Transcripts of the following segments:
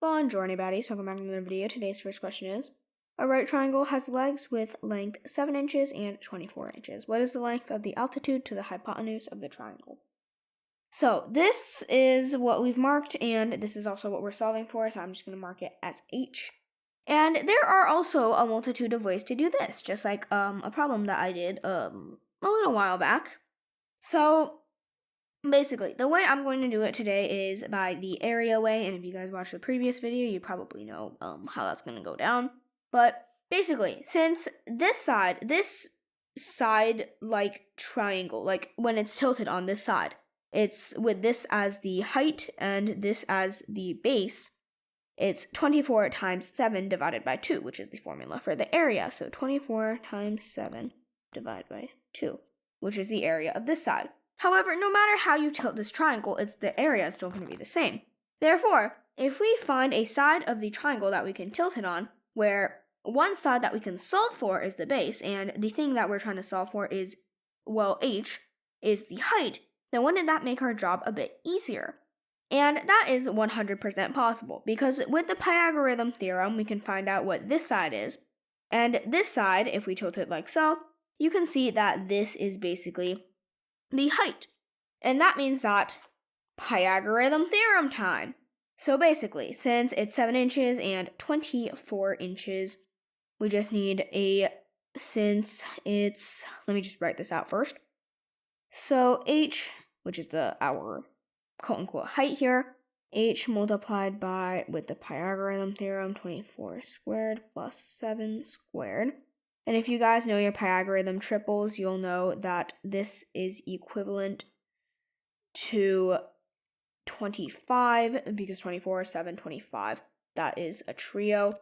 Bonjour, anybody. Welcome back to another video. Today's first question is, a right triangle has legs with length 7 inches and 24 inches. What is the length of the altitude to the hypotenuse of the triangle? So this is what we've marked, and this is also what we're solving for, so I'm just going to mark it as H. And there are also a multitude of ways to do this, just like a problem that I did a little while back. So basically, the way I'm going to do it today is by the area way, and if you guys watched the previous video, you probably know how that's going to go down. But basically, since this side like triangle, like when it's tilted on this side, it's with this as the height and this as the base, it's 24 times 7 divided by 2, which is the formula for the area. So 24 times 7 divided by 2, which is the area of this side. However, no matter how you tilt this triangle, the area is still going to be the same. Therefore, if we find a side of the triangle that we can tilt it on, where one side that we can solve for is the base, and the thing that we're trying to solve for is, well, h, is the height, then wouldn't that make our job a bit easier? And that is 100% possible, because with the Pythagorean theorem, we can find out what this side is. And this side, if we tilt it like so, you can see that this is basically the height. And that means that Pythagorean theorem time. So basically, since it's 7 inches and 24 inches, we just need let me just write this out first. So h, which is our quote-unquote height here, h multiplied by, with the Pythagorean theorem, 24 squared plus 7 squared. And if you guys know your Pythagorean triples, you'll know that this is equivalent to 25, because 24, 7, 25. That is a trio.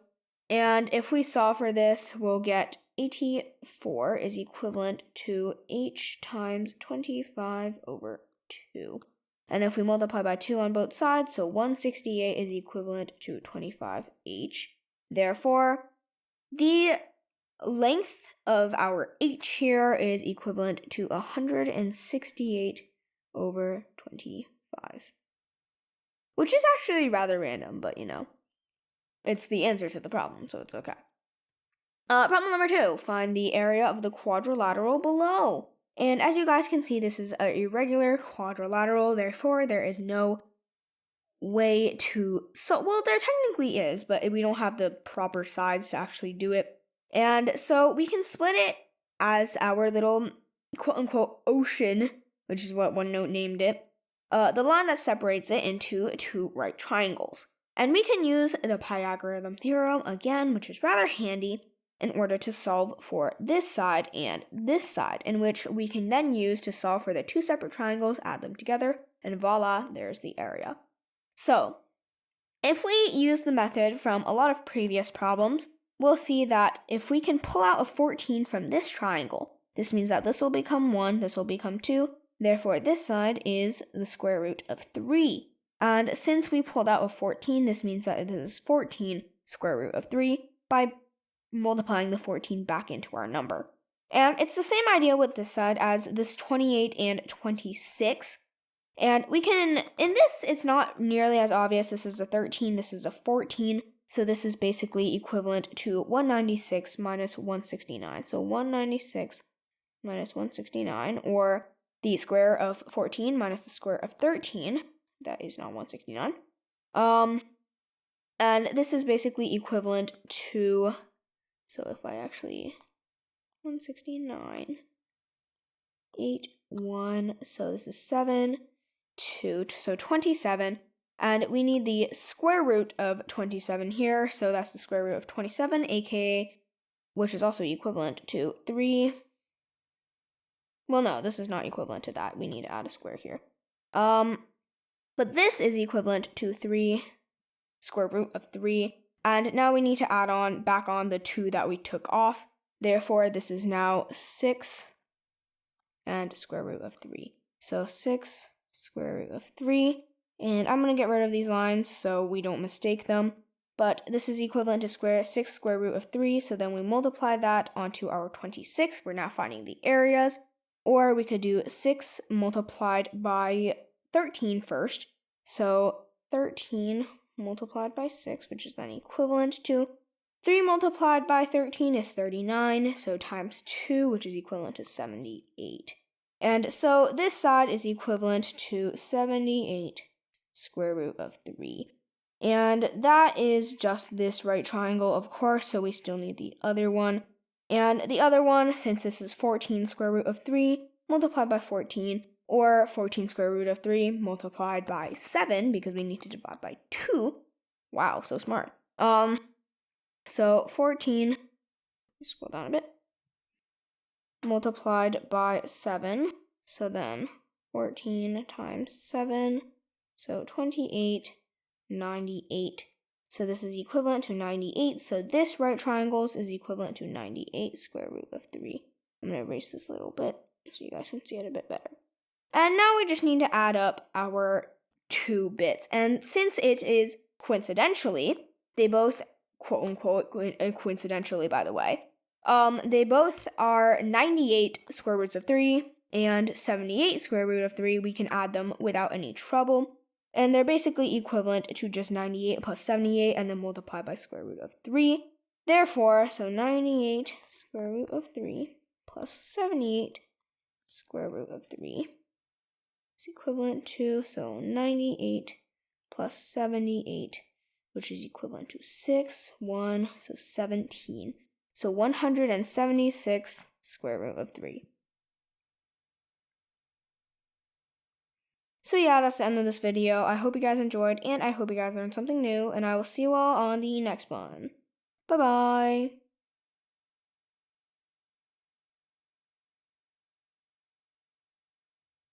And if we solve for this, we'll get 84 is equivalent to h times 25 over 2. And if we multiply by 2 on both sides, so 168 is equivalent to 25h. Therefore, the length of our h here is equivalent to 168 over 25. Which is actually rather random, but it's the answer to the problem, so it's okay. Problem number 2, find the area of the quadrilateral below. And as you guys can see, this is an irregular quadrilateral, therefore there is no way to, well, there technically is, but we don't have the proper sides to actually do it. And so we can split it as our little quote-unquote ocean, which is what OneNote named it, the line that separates it into two right triangles. And we can use the Pythagorean theorem again, which is rather handy, in order to solve for this side and this side, in which we can then use to solve for the two separate triangles, add them together, and voila, there's the area. So, if we use the method from a lot of previous problems, we'll see that if we can pull out a 14 from this triangle, this means that this will become 1, this will become 2, therefore this side is the square root of 3. And since we pulled out a 14, this means that it is 14 square root of 3 by multiplying the 14 back into our number. And it's the same idea with this side as this 28 and 26. And we can, in this, it's not nearly as obvious. This is a 13, this is a 14. So this is basically equivalent to 196 minus 169. So 196 minus 169, or the square of 14 minus the square of 13. That is not 169. And this is basically equivalent to, so if I actually, 169, 8, 1, so this is 7, 2, so 27. And we need the square root of 27 here, so that's the square root of 27, aka, which is also equivalent to 3. Well, no, this is not equivalent to that. We need to add a square here. But this is equivalent to 3, square root of 3. And now we need to add back on the 2 that we took off. Therefore, this is now 6 and square root of 3. So 6 square root of 3. And I'm going to get rid of these lines so we don't mistake them. But this is equivalent to 6 square root of 3. So then we multiply that onto our 26. We're now finding the areas. Or we could do 6 multiplied by 13 first. So 13 multiplied by 6, which is then equivalent to 3 multiplied by 13 is 39, so times 2, which is equivalent to 78. And so this side is equivalent to 78 square root of 3. And that is just this right triangle, of course, so we still need the other one. And the other one, since this is 14 square root of 3 multiplied by 14, or 14 square root of 3 multiplied by 7, because we need to divide by 2. Wow, so smart. So 14, scroll down a bit, multiplied by 7, so then 14 times 7, so 28, 98. So this is equivalent to 98, so this right triangle is equivalent to 98 square root of 3. I'm going to erase this a little bit so you guys can see it a bit better. And now we just need to add up our 2 bits. And since it is coincidentally, they both, quote-unquote, coincidentally, by the way, they both are 98 square roots of 3 and 78 square root of 3. We can add them without any trouble. And they're basically equivalent to just 98 plus 78 and then multiply by square root of 3. Therefore, so 98 square root of 3 plus 78 square root of 3 is equivalent to, so 98 plus 78, which is equivalent to 6, 1, so 17. So 176 square root of 3. So yeah, that's the end of this video. I hope you guys enjoyed, and I hope you guys learned something new, and I will see you all on the next one. Bye-bye!